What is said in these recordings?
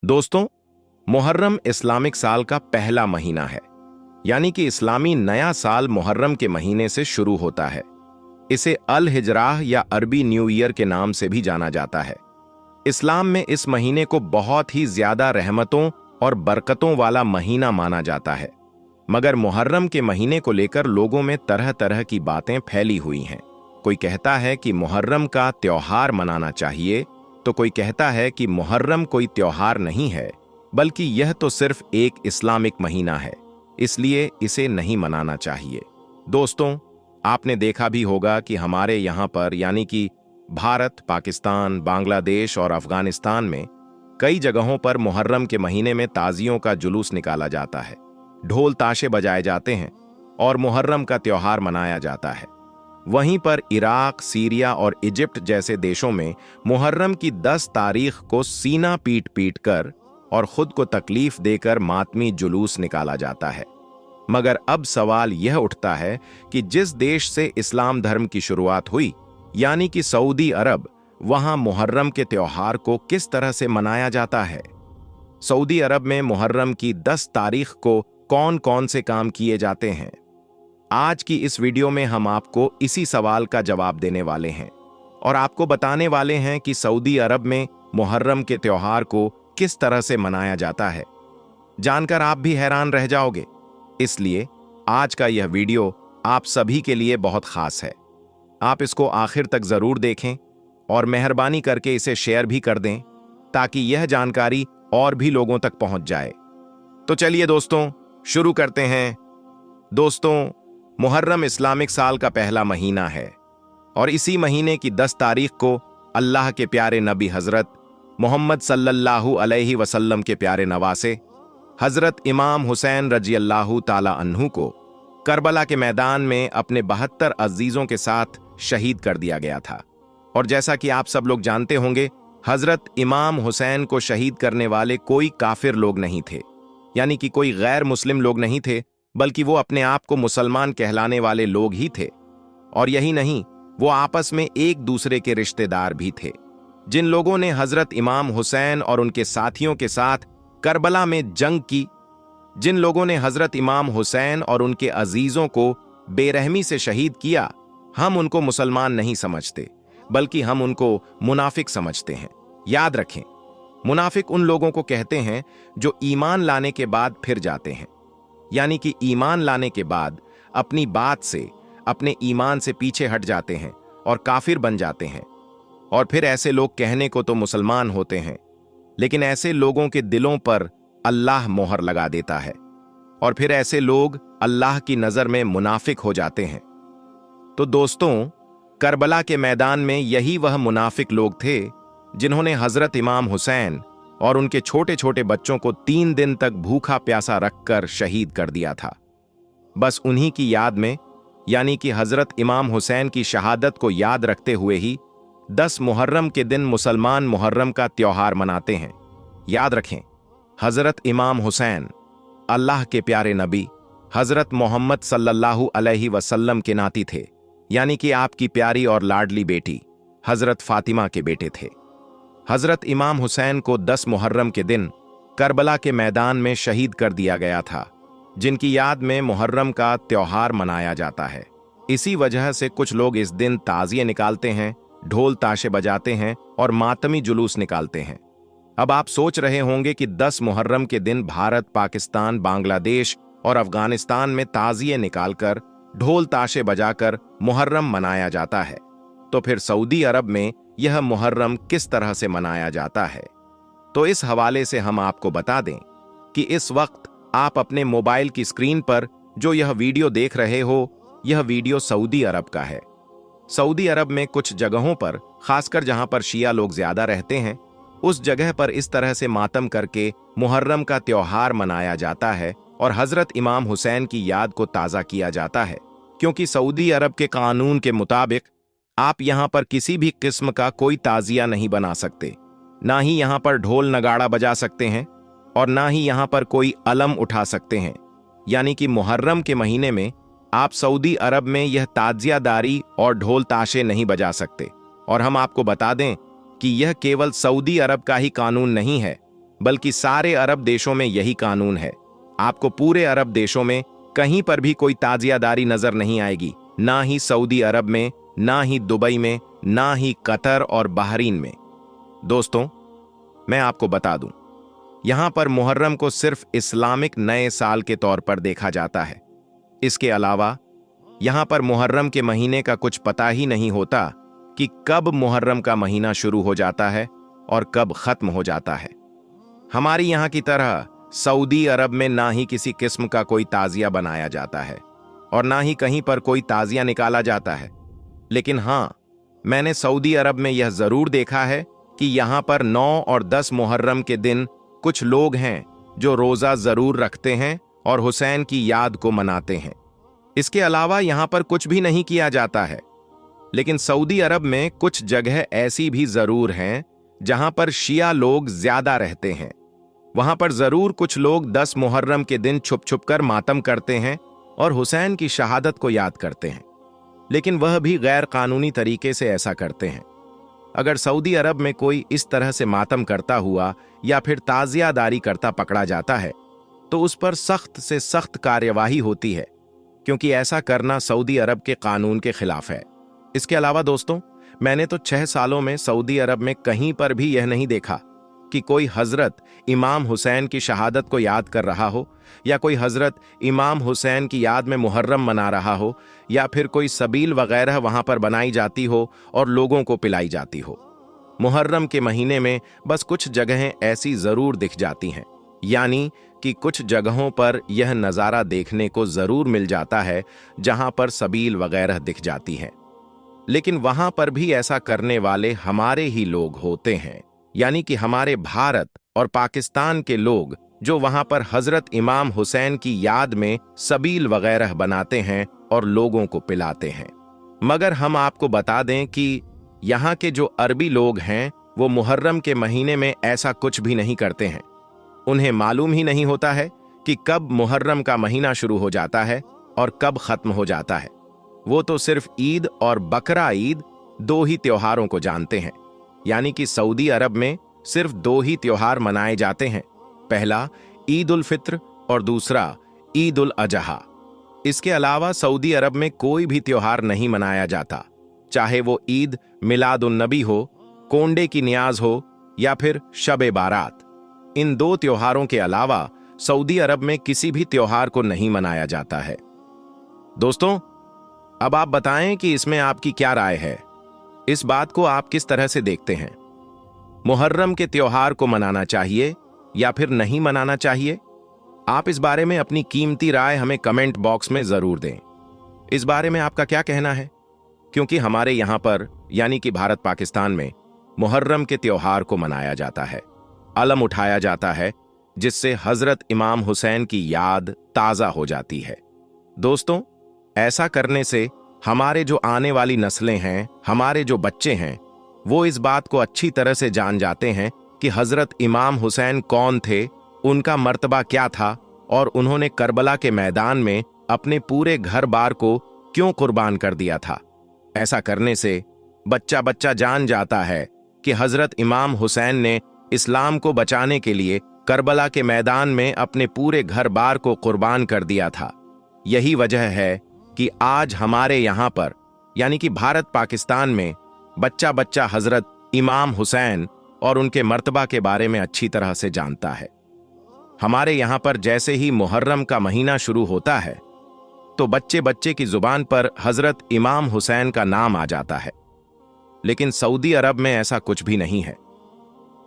दोस्तों, मुहर्रम इस्लामिक साल का पहला महीना है, यानी कि इस्लामी नया साल मुहर्रम के महीने से शुरू होता है। इसे अल हिजराह या अरबी न्यू ईयर के नाम से भी जाना जाता है। इस्लाम में इस महीने को बहुत ही ज्यादा रहमतों और बरकतों वाला महीना माना जाता है, मगर मुहर्रम के महीने को लेकर लोगों में तरह तरह की बातें फैली हुई हैं। कोई कहता है कि मुहर्रम का त्योहार मनाना चाहिए, तो कोई कहता है कि मुहर्रम कोई त्योहार नहीं है, बल्कि यह तो सिर्फ एक इस्लामिक महीना है, इसलिए इसे नहीं मनाना चाहिए। दोस्तों, आपने देखा भी होगा कि हमारे यहाँ पर यानी कि भारत, पाकिस्तान, बांग्लादेश और अफगानिस्तान में कई जगहों पर मुहर्रम के महीने में ताजियों का जुलूस निकाला जाता है, ढोल ताशे बजाए जाते हैं और मुहर्रम का त्योहार मनाया जाता है। वहीं पर इराक, सीरिया और इजिप्ट जैसे देशों में मुहर्रम की 10 तारीख को सीना पीट पीट कर और खुद को तकलीफ देकर मातमी जुलूस निकाला जाता है। मगर अब सवाल यह उठता है कि जिस देश से इस्लाम धर्म की शुरुआत हुई, यानी कि सऊदी अरब, वहां मुहर्रम के त्योहार को किस तरह से मनाया जाता है। सऊदी अरब में मुहर्रम की 10 तारीख को कौन कौन से काम किए जाते हैं। आज की इस वीडियो में हम आपको इसी सवाल का जवाब देने वाले हैं और आपको बताने वाले हैं कि सऊदी अरब में मुहर्रम के त्योहार को किस तरह से मनाया जाता है। जानकर आप भी हैरान रह जाओगे, इसलिए आज का यह वीडियो आप सभी के लिए बहुत खास है। आप इसको आखिर तक जरूर देखें और मेहरबानी करके इसे शेयर भी कर दें, ताकि यह जानकारी और भी लोगों तक पहुंच जाए। तो चलिए दोस्तों, शुरू करते हैं। दोस्तों, मुहर्रम इस्लामिक साल का पहला महीना है और इसी महीने की 10 तारीख को अल्लाह के प्यारे नबी हजरत मोहम्मद सल्लल्लाहु अलैहि वसल्लम के प्यारे नवासे हजरत इमाम हुसैन रजी अल्लाहु ताला अन्हु को करबला के मैदान में अपने 72 अजीजों के साथ शहीद कर दिया गया था। और जैसा कि आप सब लोग जानते होंगे, हजरत इमाम हुसैन को शहीद करने वाले कोई काफिर लोग नहीं थे, यानी कि कोई गैर मुस्लिम लोग नहीं थे, बल्कि वो अपने आप को मुसलमान कहलाने वाले लोग ही थे। और यही नहीं, वो आपस में एक दूसरे के रिश्तेदार भी थे। जिन लोगों ने हजरत इमाम हुसैन और उनके साथियों के साथ करबला में जंग की, जिन लोगों ने हजरत इमाम हुसैन और उनके अजीजों को बेरहमी से शहीद किया, हम उनको मुसलमान नहीं समझते, बल्कि हम उनको मुनाफिक समझते हैं। याद रखें, मुनाफिक उन लोगों को कहते हैं जो ईमान लाने के बाद फिर जाते हैं, यानी कि ईमान लाने के बाद अपनी बात से, अपने ईमान से पीछे हट जाते हैं और काफिर बन जाते हैं। और फिर ऐसे लोग कहने को तो मुसलमान होते हैं, लेकिन ऐसे लोगों के दिलों पर अल्लाह मोहर लगा देता है और फिर ऐसे लोग अल्लाह की नजर में मुनाफिक हो जाते हैं। तो दोस्तों, करबला के मैदान में यही वह मुनाफिक लोग थे जिन्होंने हजरत इमाम हुसैन और उनके छोटे छोटे बच्चों को 3 दिन तक भूखा प्यासा रखकर शहीद कर दिया था। बस उन्हीं की याद में, यानी कि हजरत इमाम हुसैन की शहादत को याद रखते हुए ही 10 मुहर्रम के दिन मुसलमान मुहर्रम का त्योहार मनाते हैं। याद रखें, हजरत इमाम हुसैन अल्लाह के प्यारे नबी हजरत मोहम्मद सल्लल्लाहु अलैहि वसल्लम के नाती थे, यानी कि आपकी प्यारी और लाडली बेटी हजरत फातिमा के बेटे थे। हजरत इमाम हुसैन को 10 मुहर्रम के दिन करबला के मैदान में शहीद कर दिया गया था, जिनकी याद में मुहर्रम का त्योहार मनाया जाता है। इसी वजह से कुछ लोग इस दिन ताजिए निकालते हैं, ढोल ताशे बजाते हैं और मातमी जुलूस निकालते हैं। अब आप सोच रहे होंगे कि 10 मुहर्रम के दिन भारत, पाकिस्तान, बांग्लादेश और अफगानिस्तान में ताजिए निकालकर, ढोल ताशे बजाकर मुहर्रम मनाया जाता है, तो फिर सऊदी अरब में यह मुहर्रम किस तरह से मनाया जाता है। तो इस हवाले से हम आपको बता दें कि इस वक्त आप अपने मोबाइल की स्क्रीन पर जो यह वीडियो देख रहे हो, यह वीडियो सऊदी अरब का है। सऊदी अरब में कुछ जगहों पर, खासकर जहां पर शिया लोग ज्यादा रहते हैं, उस जगह पर इस तरह से मातम करके मुहर्रम का त्योहार मनाया जाता है और हजरत इमाम हुसैन की याद को ताज़ा किया जाता है। क्योंकि सऊदी अरब के कानून के मुताबिक आप यहां पर किसी भी किस्म का कोई ताजिया नहीं बना सकते, ना ही यहां पर ढोल नगाड़ा बजा सकते हैं और ना ही यहां पर कोई अलम उठा सकते हैं। यानी कि मुहर्रम के महीने में आप सऊदी अरब में यह ताजियादारी और ढोल ताशे नहीं बजा सकते। और हम आपको बता दें कि यह केवल सऊदी अरब का ही कानून नहीं है, बल्कि सारे अरब देशों में यही कानून है। आपको पूरे अरब देशों में कहीं पर भी कोई ताजियादारी नजर नहीं आएगी, ना ही सऊदी अरब में, ना ही दुबई में, ना ही कतर और बहरीन में। दोस्तों, मैं आपको बता दूं, यहां पर मुहर्रम को सिर्फ इस्लामिक नए साल के तौर पर देखा जाता है। इसके अलावा यहां पर मुहर्रम के महीने का कुछ पता ही नहीं होता कि कब मुहर्रम का महीना शुरू हो जाता है और कब खत्म हो जाता है। हमारी यहां की तरह सऊदी अरब में ना ही किसी किस्म का कोई ताजिया बनाया जाता है और ना ही कहीं पर कोई ताजिया निकाला जाता है। लेकिन हां, मैंने सऊदी अरब में यह जरूर देखा है कि यहां पर 9 और 10 मुहर्रम के दिन कुछ लोग हैं जो रोजा जरूर रखते हैं और हुसैन की याद को मनाते हैं। इसके अलावा यहां पर कुछ भी नहीं किया जाता है। लेकिन सऊदी अरब में कुछ जगह ऐसी भी जरूर हैं जहां पर शिया लोग ज्यादा रहते हैं। वहां पर जरूर कुछ लोग 10 मुहर्रम के दिन छुप छुप कर मातम करते हैं और हुसैन की शहादत को याद करते हैं, लेकिन वह भी गैर कानूनी तरीके से ऐसा करते हैं। अगर सऊदी अरब में कोई इस तरह से मातम करता हुआ या फिर ताजियादारी करता पकड़ा जाता है तो उस पर सख्त से सख्त कार्यवाही होती है, क्योंकि ऐसा करना सऊदी अरब के कानून के खिलाफ है। इसके अलावा दोस्तों, मैंने तो 6 सालों में सऊदी अरब में कहीं पर भी यह नहीं देखा कि कोई हजरत इमाम हुसैन की शहादत को याद कर रहा हो, या कोई हजरत इमाम हुसैन की याद में मुहर्रम मना रहा हो, या फिर कोई सबील वगैरह वहां पर बनाई जाती हो और लोगों को पिलाई जाती हो। मुहर्रम के महीने में बस कुछ जगहें ऐसी जरूर दिख जाती हैं, यानी कि कुछ जगहों पर यह नज़ारा देखने को जरूर मिल जाता है जहां पर सबील वगैरह दिख जाती हैं। लेकिन वहां पर भी ऐसा करने वाले हमारे ही लोग होते हैं, यानी कि हमारे भारत और पाकिस्तान के लोग, जो वहां पर हजरत इमाम हुसैन की याद में सबील वगैरह बनाते हैं और लोगों को पिलाते हैं। मगर हम आपको बता दें कि यहाँ के जो अरबी लोग हैं वो मुहर्रम के महीने में ऐसा कुछ भी नहीं करते हैं। उन्हें मालूम ही नहीं होता है कि कब मुहर्रम का महीना शुरू हो जाता है और कब खत्म हो जाता है। वो तो सिर्फ ईद और बकरा ईद 2 ही त्योहारों को जानते हैं, यानी कि सऊदी अरब में सिर्फ 2 ही त्योहार मनाए जाते हैं, पहला ईद उल फित्र और दूसरा ईद उल अजहा। इसके अलावा सऊदी अरब में कोई भी त्योहार नहीं मनाया जाता, चाहे वो ईद मिलाद उन नबी हो, कोंडे की नियाज हो या फिर शब बारात। इन 2 त्योहारों के अलावा सऊदी अरब में किसी भी त्योहार को नहीं मनाया जाता है। दोस्तों, अब आप बताएं कि इसमें आपकी क्या राय है। इस बात को आप किस तरह से देखते हैं? मुहर्रम के त्योहार को मनाना चाहिए या फिर नहीं मनाना चाहिए? आप इस बारे में अपनी कीमती राय हमें कमेंट बॉक्स में जरूर दें। इस बारे में आपका क्या कहना है? क्योंकि हमारे यहां पर, यानी कि भारत पाकिस्तान में, मुहर्रम के त्योहार को मनाया जाता है, अलम उठाया जाता है, जिससे हजरत इमाम हुसैन की याद ताजा हो जाती है। दोस्तों, ऐसा करने से हमारे जो आने वाली नस्लें हैं, हमारे जो बच्चे हैं, वो इस बात को अच्छी तरह से जान जाते हैं कि हजरत इमाम हुसैन कौन थे, उनका मर्तबा क्या था और उन्होंने करबला के मैदान में अपने पूरे घर बार को क्यों कुर्बान कर दिया था। ऐसा करने से बच्चा बच्चा जान जाता है कि हजरत इमाम हुसैन ने इस्लाम को बचाने के लिए करबला के मैदान में अपने पूरे घर बार को कुर्बान कर दिया था। यही वजह है कि आज हमारे यहां पर, यानी कि भारत पाकिस्तान में, बच्चा बच्चा हजरत इमाम हुसैन और उनके मर्तबा के बारे में अच्छी तरह से जानता है। हमारे यहां पर जैसे ही मुहर्रम का महीना शुरू होता है तो बच्चे बच्चे की जुबान पर हजरत इमाम हुसैन का नाम आ जाता है। लेकिन सऊदी अरब में ऐसा कुछ भी नहीं है।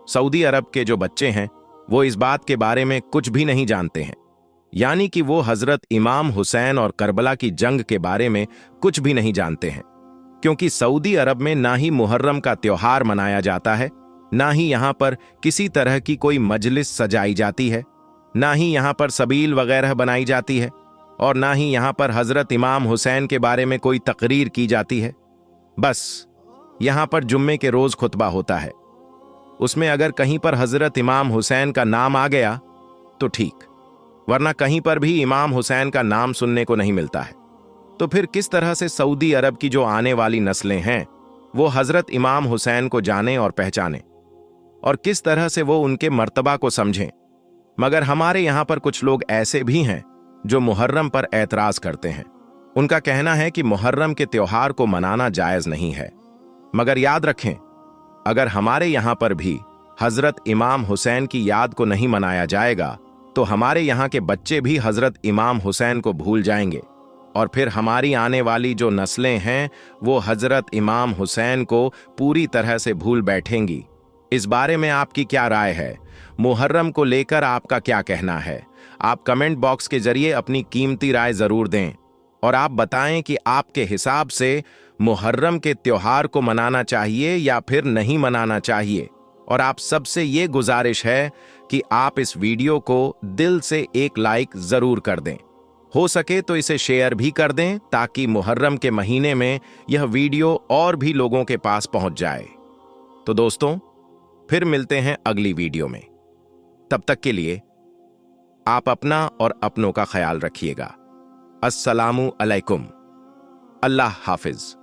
सऊदी अरब के जो बच्चे हैं वो इस बात के बारे में कुछ भी नहीं जानते हैं, यानी कि वो हजरत इमाम हुसैन और करबला की जंग के बारे में कुछ भी नहीं जानते हैं, क्योंकि सऊदी अरब में ना ही मुहर्रम का त्योहार मनाया जाता है, ना ही यहां पर किसी तरह की कोई मजलिस सजाई जाती है, ना ही यहां पर सबील वगैरह बनाई जाती है, और ना ही यहां पर हजरत इमाम हुसैन के बारे में कोई तकरीर की जाती है। बस यहां पर जुम्मे के रोज खुतबा होता है, उसमें अगर कहीं पर हजरत इमाम हुसैन का नाम आ गया तो ठीक, वरना कहीं पर भी इमाम हुसैन का नाम सुनने को नहीं मिलता है। तो फिर किस तरह से सऊदी अरब की जो आने वाली नस्लें हैं वो हजरत इमाम हुसैन को जाने और पहचाने? और किस तरह से वो उनके मर्तबा को समझें। मगर हमारे यहाँ पर कुछ लोग ऐसे भी हैं जो मुहर्रम पर ऐतराज करते हैं। उनका कहना है कि मुहर्रम के त्योहार को मनाना जायज नहीं है। मगर याद रखें, अगर हमारे यहाँ पर भी हजरत इमाम हुसैन की याद को नहीं मनाया जाएगा तो हमारे यहाँ के बच्चे भी हजरत इमाम हुसैन को भूल जाएंगे और फिर हमारी आने वाली जो नस्लें हैं वो हजरत इमाम हुसैन को पूरी तरह से भूल बैठेंगी। इस बारे में आपकी क्या राय है? मुहर्रम को लेकर आपका क्या कहना है? आप कमेंट बॉक्स के जरिए अपनी कीमती राय जरूर दें और आप बताएं कि आपके हिसाब से मुहर्रम के त्योहार को मनाना चाहिए या फिर नहीं मनाना चाहिए। और आप सबसे ये गुजारिश है कि आप इस वीडियो को दिल से एक लाइक जरूर कर दें। हो सके तो इसे शेयर भी कर दें ताकि मुहर्रम के महीने में यह वीडियो और भी लोगों के पास पहुंच जाए। तो दोस्तों, फिर मिलते हैं अगली वीडियो में। तब तक के लिए आप अपना और अपनों का ख्याल रखिएगा। अस्सलामु अलैकुम। अल्लाह हाफिज।